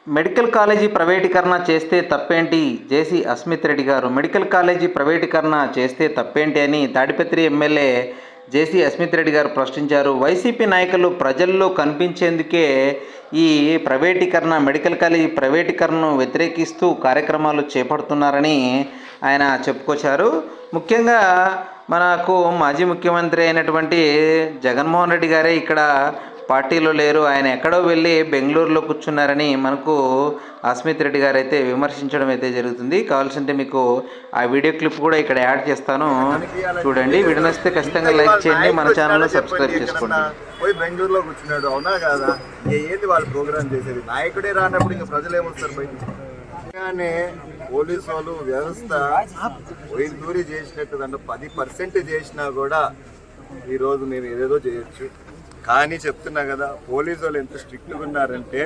Medical college ప్రైవేటీకరణ చేస్తే తప్పేంటి? జేసీ అస్మిత్ రెడ్డి గారు మెడికల్ కాలేజీ ప్రైవేటీకరణ చేస్తే తప్పేంటి అని తాడిపత్రి ఎమ్మెల్యే జేసీ అస్మిత్ రెడ్డి గారు ప్రశ్నించారు. వైసీపీ నాయకులు ప్రజల్లో కనిపించేందుకే ఈ ప్రైవేటీకరణ మెడికల్ కాలేజీ ప్రైవేటీకరణను వ్యతిరేకిస్తూ కార్యక్రమాలు చేపడుతున్నారని ఆయన చెప్పుకొచ్చారు. ముఖ్యంగా మనకు మాజీ ముఖ్యమంత్రి అయినటువంటి జగన్మోహన్ రెడ్డి గారే ఇక్కడ పార్టీలో లేరు, ఆయన ఎక్కడో వెళ్ళి బెంగళూరులో కూర్చున్నారని మనకు అస్మిత్ రెడ్డి గారు అయితే విమర్శించడం అయితే జరుగుతుంది. కావాల్సింటే మీకు ఆ వీడియో క్లిప్ కూడా ఇక్కడ యాడ్ చేస్తాను, చూడండి. వీడియో నచ్చితే ఖచ్చితంగా లైక్ చేయండి, మన ఛానల్ను సబ్స్క్రైబ్ చేసుకోండి. పోయి బెంగళూరులో కూర్చున్నాడు, అవునా కాదా? ఏంది వాళ్ళు ప్రోగ్రామ్ చేసేది? నాయకుడే రానప్పుడు ఇంకా ప్రజలు ఏమొస్తారు బయట? పోలీసు వాళ్ళు వ్యవస్థ పోయి దూరి చేసినట్టు దాంట్లో 10% చేసినా కూడా ఈరోజు నేను ఏదేదో చేయొచ్చు. కానీ చెప్తున్నా కదా, పోలీసు వాళ్ళు ఎంత స్ట్రిక్ట్గా ఉన్నారంటే